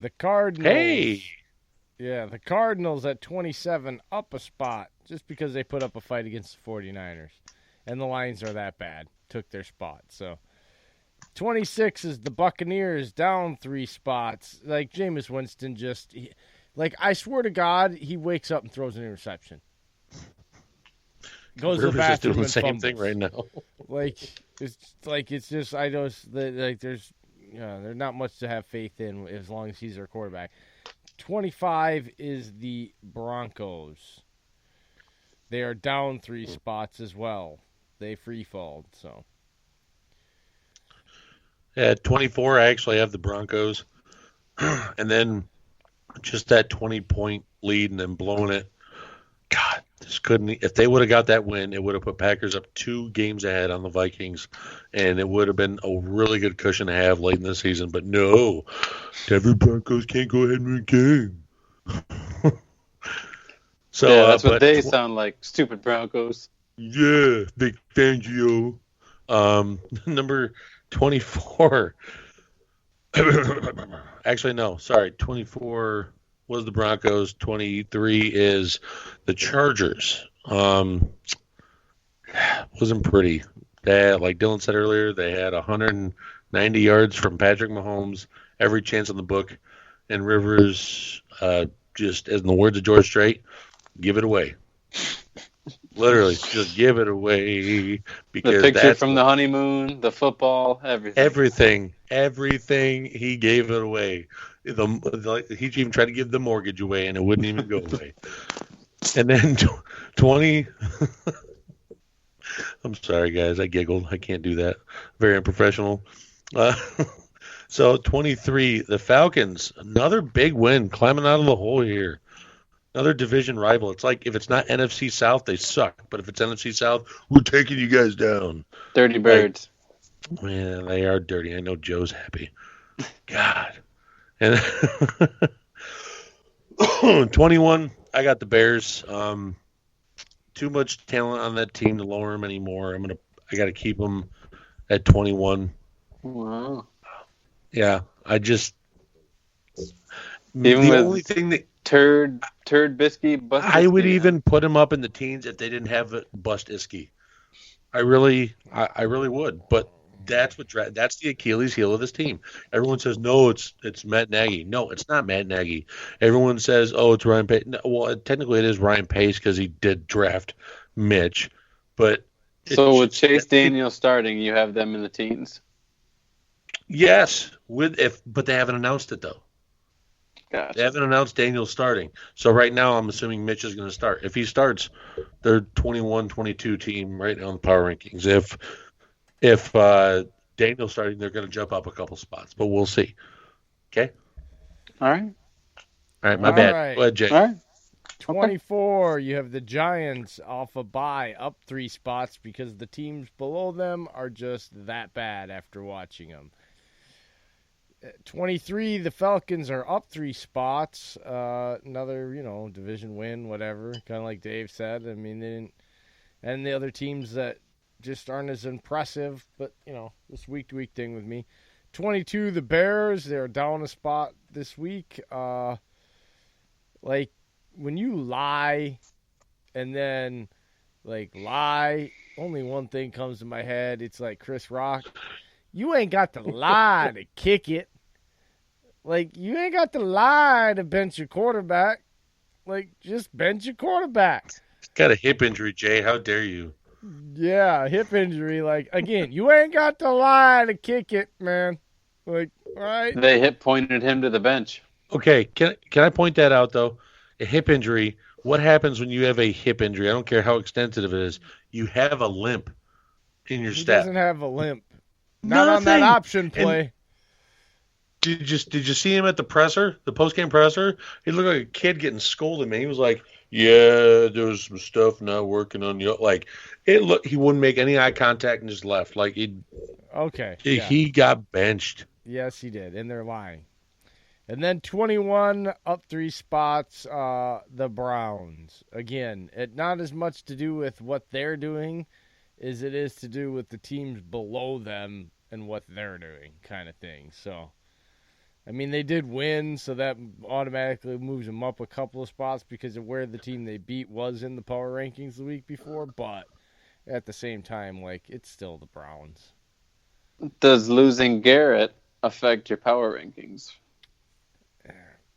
The Cardinals. Hey, Yeah, the Cardinals at 27 up a spot just because they put up a fight against the 49ers. And the Lions are that bad. Took their spot. So 26 is the Buccaneers down 3 spots. Like Jameis Winston like I swear to God, he wakes up and throws an interception. Goes to the Rivers is doing bathroom the and same thing fumbles. right now. Like it's just I know like there's not much to have faith in as long as he's their quarterback. 25 is the Broncos. They are down 3 spots as well. They free falled. So At 24, I actually have the Broncos, and then just that 20-point lead and then blowing it. God, this couldn't. If they would have got that win, it would have put Packers up 2 games ahead on the Vikings, and it would have been a really good cushion to have late in the season. But no, Denver Broncos can't go ahead and win a game. So, Yeah, that's what but they sound like. Stupid Broncos. yeah, Vic Fangio. Number 24. Actually, no, sorry. 24 was the Broncos. 23 is the Chargers. Wasn't pretty. Like Dillon said earlier, they had 190 yards from Patrick Mahomes, every chance in the book, and Rivers, just as in the words of George Strait, give it away. Literally, just give it away The because picture that's from what the honeymoon, the football, everything. everything he gave it away. He even tried to give the mortgage away, and it wouldn't even go away. And then 20. I'm sorry, guys. I giggled. I can't do that. Very unprofessional. Uh, so 23, the Falcons, another big win, climbing out of the hole here. Another division rival. It's like if it's not NFC South, they suck. But if it's NFC South, we're taking you guys down. Dirty Like, birds. man, they are dirty. I know Joe's happy. God. And 21, I got the Bears. Too much talent on that team to lower them anymore. I got to keep them at 21. Wow. Yeah, I just Even the with only thing that turd biscuit, I would bustisky. even put them up in the teens if they didn't have Bust Iskey. I really would. But that's the Achilles heel of this team. Everyone says no, it's Matt Nagy. No, it's not Matt Nagy. Everyone says it's Ryan Pace. No, well, technically it is Ryan Pace because he did draft Mitch, but it's So with just Chase that people. Daniel starting, you have them in the teens. Yes, but they haven't announced it though. They Gotcha. haven't announced Daniel starting. So right now I'm assuming Mitch is going to start. If he starts, they're 21-22 team right now in the power rankings. If Daniel's starting, they're going to jump up a couple spots, but we'll see. Okay. All right. All right. My all bad. Go right. ahead, Jay. All right. Okay. 24, you have the Giants off a bye up 3 spots because the teams below them are just that bad after watching them. 23, the Falcons are up 3 spots. Another, division win, whatever. Kind of like Dave said. I mean, they didn't, and the other teams that just aren't as impressive, but, this week to week thing with me. 22, the Bears, they're down a spot this week. Like, when you lie and then, lie, only one thing comes to my head. It's like Chris Rock. You ain't got to lie to kick it. Like, you ain't got to lie to bench your quarterback. Like, just bench your quarterback. He's got a hip injury, Jay. How dare you? Yeah, hip injury. Like, again, you ain't got to lie to kick it, man. Like, all right? They hit pointed him to the bench. Okay. Can I point that out though? A hip injury. What happens when you have a hip injury? I don't care how extensive it is. You have a limp in your He step. doesn't have a limp. Not on that Nothing. option And play. did you see him at the presser, the post game presser? He looked like a kid getting scolded, man. He was like, "Yeah, there was some stuff not working on you." Like it looked, he wouldn't make any eye contact and just left. Like Okay, yeah. he got benched. Yes, he did. And they're lying. And then 21 up 3 spots, the Browns. Again, it not as much to do with what they're doing as it is to do with the teams below them and what they're doing, kind of thing. So, I mean, they did win, so that automatically moves them up a couple of spots because of where the team they beat was in the power rankings the week before. But at the same time, like, it's still the Browns. Does losing Garrett affect your power rankings?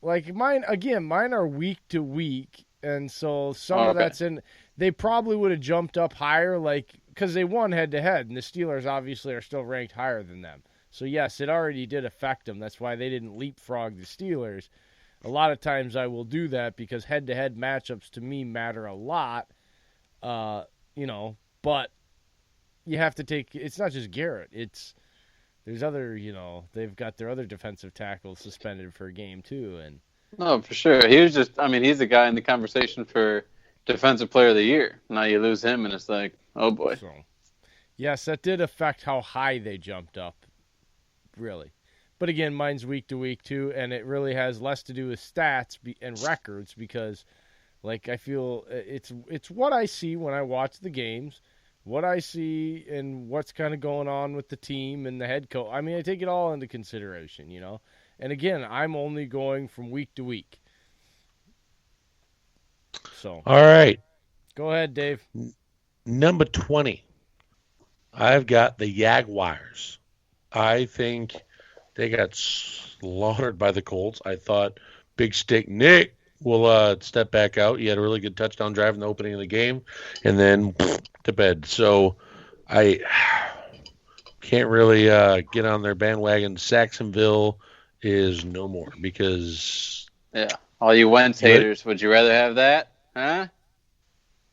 Like, mine are week to week, and so some of that's in. They probably would have jumped up higher, like, because they won head-to-head, and the Steelers obviously are still ranked higher than them. So, yes, it already did affect them. That's why they didn't leapfrog the Steelers. A lot of times I will do that because head-to-head matchups to me matter a lot, but you have to take – it's not just Garrett. There's other, they've got their other defensive tackles suspended for a game too. And no, for sure. He's the guy in the conversation for Defensive Player of the Year. Now you lose him, and it's like, oh boy. So, yes, that did affect how high they jumped up, really. But again, mine's week to week too, and it really has less to do with stats and records because, like, I feel it's what I see when I watch the games, what I see and what's kind of going on with the team and the head coach. I mean, I take it all into consideration, And again, I'm only going from week to week. So, all right. Go ahead, Dave. Number 20. I've got the Jaguars. I think they got slaughtered by the Colts. I thought Big Stick Nick will step back out. He had a really good touchdown drive in the opening of the game, and then to bed. So I can't really get on their bandwagon. Saxonville is no more because all you Wentz haters, would you rather have that? Huh?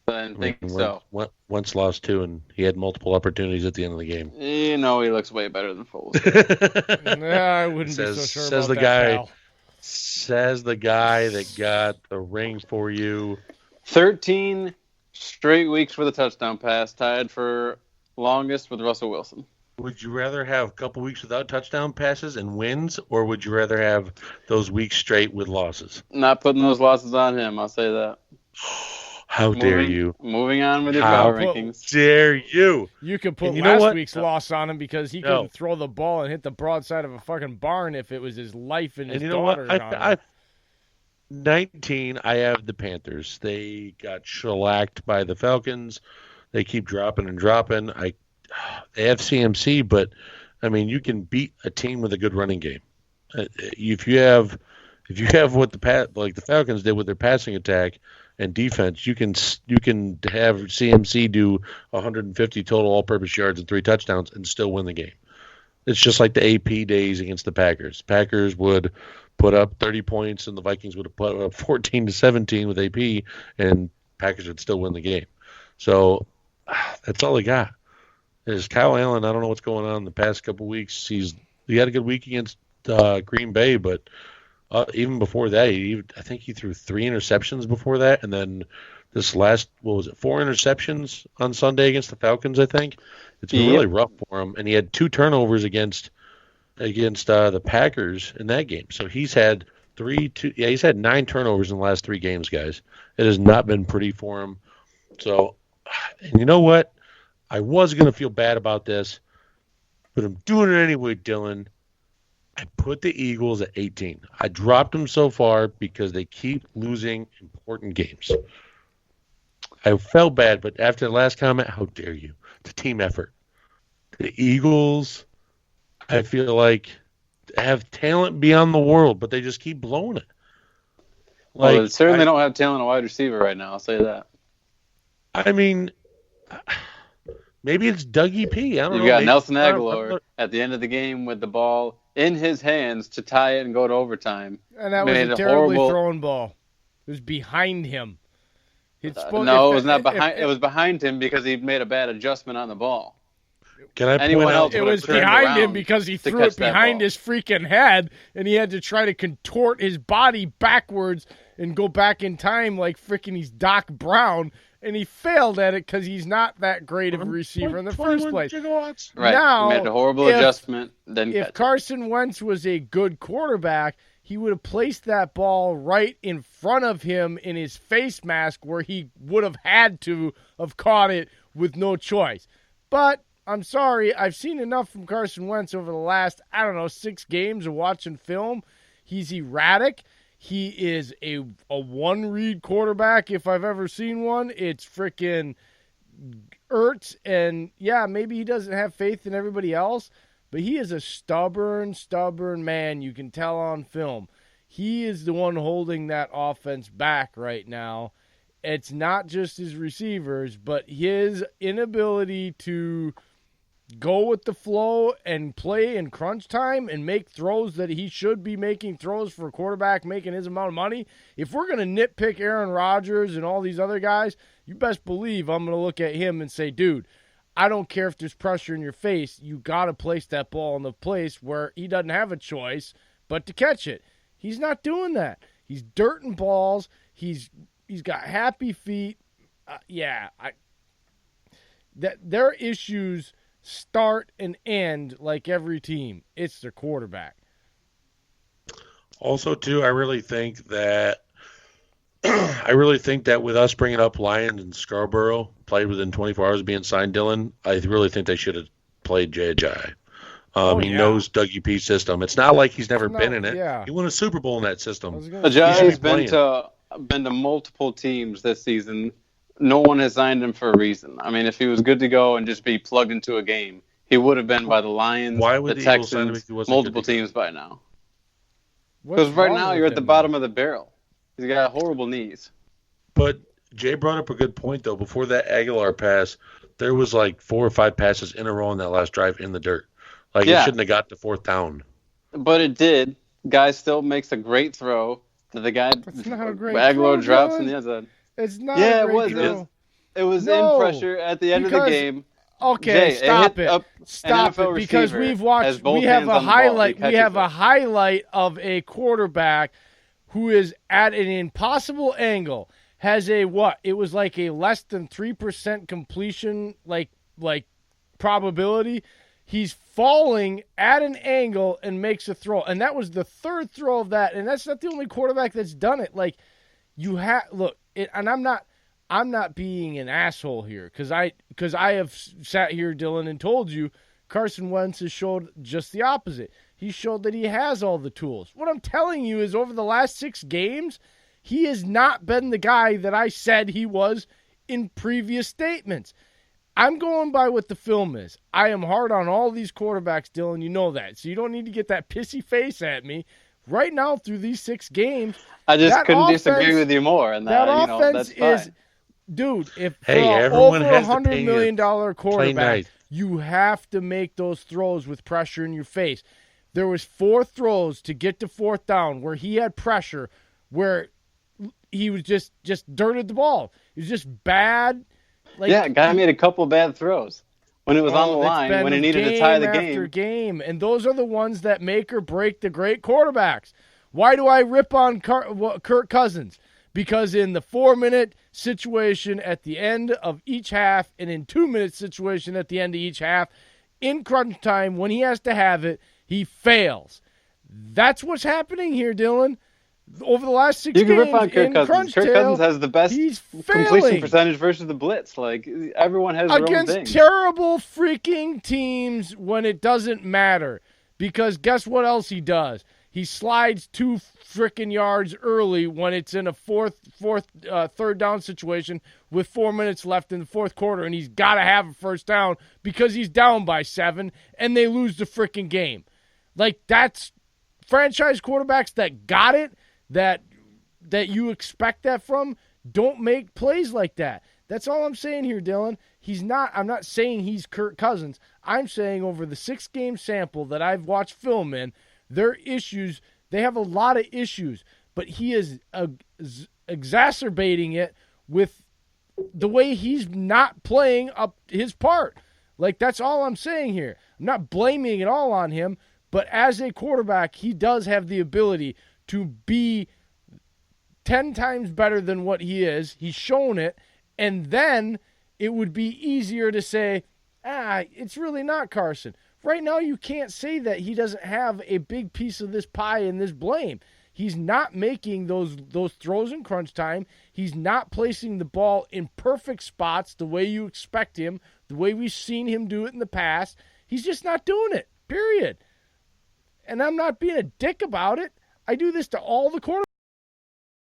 I didn't think so. Wentz lost too, and he had multiple opportunities at the end of the game. He looks way better than Foles. I wouldn't be so sure about that, pal. Says the guy that got the ring for you. 13 straight weeks for the touchdown pass, tied for longest with Russell Wilson. Would you rather have a couple weeks without touchdown passes and wins, or would you rather have those weeks straight with losses? Not putting those losses on him, I'll say that. How dare you? Moving on with your power rankings. How dare you? You could put last week's loss on him because he couldn't throw the ball and hit the broadside of a fucking barn if it was his life and his daughter. 19, I have the Panthers. They got shellacked by the Falcons. They keep dropping and dropping. They have CMC, but, I mean, you can beat a team with a good running game. If you have what the Falcons did with their passing attack and defense, you can have CMC do 150 total all-purpose yards and 3 touchdowns and still win the game. It's just like the AP days against the Packers. Packers would put up 30 points and the Vikings would have put up 14-17 with AP, and Packers would still win the game. So that's all they got. Is Kyle Allen. I don't know what's going on in the past couple weeks. He had a good week against Green Bay, but even before that, I think he threw 3 interceptions before that, and then this last, 4 interceptions on Sunday against the Falcons, I think. It's been really rough for him, and he had 2 turnovers against the Packers in that game. So he's had he's had 9 turnovers in the last 3 games, guys. It has not been pretty for him. So, and you know what? I was going to feel bad about this, but I'm doing it anyway, Dillon. I put the Eagles at 18. I dropped them so far because they keep losing important games. I felt bad, but after the last comment, how dare you? It's a team effort. The Eagles, I feel like, have talent beyond the world, but they just keep blowing it. Well, they certainly don't have talent at wide receiver right now, I'll say that. I mean, maybe it's Dougie P. I don't know. You got Nelson Aguilar at the end of the game with the ball in his hands to tie it and go to overtime. And that was a terribly thrown ball. It was behind him. It was not behind. It was behind him because he made a bad adjustment on the ball. Can I point out? It was behind him because he threw it behind his freaking head, and he had to try to contort his body backwards and go back in time like freaking he's Doc Brown. And he failed at it because he's not that great of a receiver in the first place. Right. Now, he made a horrible adjustment. If Carson Wentz was a good quarterback, he would have placed that ball right in front of him in his face mask where he would have had to have caught it with no choice. But I'm sorry. I've seen enough from Carson Wentz over the last, 6 games of watching film. He's erratic. He is a one-read quarterback if I've ever seen one. It's freaking Ertz, and yeah, maybe he doesn't have faith in everybody else, but he is a stubborn man. You can tell on film. He is the one holding that offense back right now. It's not just his receivers, but his inability to go with the flow and play in crunch time and make throws that he should be making throws for a quarterback making his amount of money. If we're going to nitpick Aaron Rodgers and all these other guys, you best believe I'm going to look at him and say, dude, I don't care if there's pressure in your face. You got to place that ball in the place where he doesn't have a choice but to catch it. He's not doing that. He's dirting balls. He's got happy feet. Their issues start and end like every team. It's their quarterback. Also, too, I really think that with us bringing up Lions and Scarborough played within 24 hours of being signed, Dillon, I really think they should have played J.J. He knows Dougie P's system. It's not like he's never been in it. Yeah. He won a Super Bowl in that system. Ajayi's been to multiple teams this season. No one has signed him for a reason. I mean, if he was good to go and just be plugged into a game, he would have been by the Lions, the Texans, multiple teams by now. Because right now you're at the bottom of the barrel. He's got horrible knees. But Jay brought up a good point, though. Before that Aguilar pass, there was like 4 or 5 passes in a row on that last drive in the dirt. Like, he shouldn't have got to 4th down. But it did. Guy still makes a great throw. The guy, Aguilar drops in the end zone. It's not a great throw. It was in pressure at the end of the game. Okay, stop it. Stop it, because we have a highlight of a quarterback who is at an impossible angle, has it was like a less than 3% completion like probability. He's falling at an angle and makes a throw. And that was the 3rd throw of that. And that's not the only quarterback that's done it. Like, and I'm not being an asshole here because I have sat here, Dillon, and told you Carson Wentz has showed just the opposite. He showed that he has all the tools. What I'm telling you is over the last 6 games, he has not been the guy that I said he was in previous statements. I'm going by what the film is. I am hard on all these quarterbacks, Dillon. You know that. So you don't need to get that pissy face at me. Right now, through these 6 games, I just couldn't disagree with you more. And that offense is, dude, if for over $100 million quarterback, you have to make those throws with pressure in your face. There was 4 throws to get to 4th down where he had pressure, where he was just dirted the ball. It was just bad. Guy made a couple bad throws when it was on the line, when he needed to tie the game. After game. And those are the ones that make or break the great quarterbacks. Why do I rip on Kirk Cousins? Because in the 4-minute situation at the end of each half and in 2-minute situation at the end of each half, in crunch time, when he has to have it, he fails. That's what's happening here, Dillon. Over the last 6 games, rip on Kirk Cousins. Kirk Cousins has the best completion percentage versus the blitz. Like, everyone has their own thing. Against terrible freaking teams when it doesn't matter. Because guess what else he does? He slides 2 freaking yards early when it's in a third down situation with 4 minutes left in the 4th quarter, and he's got to have a first down because he's down by 7, and they lose the freaking game. Like, that's franchise quarterbacks that got it, that you expect that from, don't make plays like that. That's all I'm saying here, Dillon. I'm not saying he's Kirk Cousins. I'm saying over the 6-game sample that I've watched film in, their issues, they have a lot of issues, but he is exacerbating it with the way he's not playing up his part. Like, that's all I'm saying here. I'm not blaming it all on him, but as a quarterback, he does have the ability to be 10 times better than what he is. He's shown it, and then it would be easier to say, it's really not Carson. Right now, you can't say that he doesn't have a big piece of this pie and this blame. He's not making those throws in crunch time. He's not placing the ball in perfect spots the way you expect him the way we've seen him do it in the past. He's just not doing it, period. And I'm not being a dick about it. I do this to all the quarterbacks.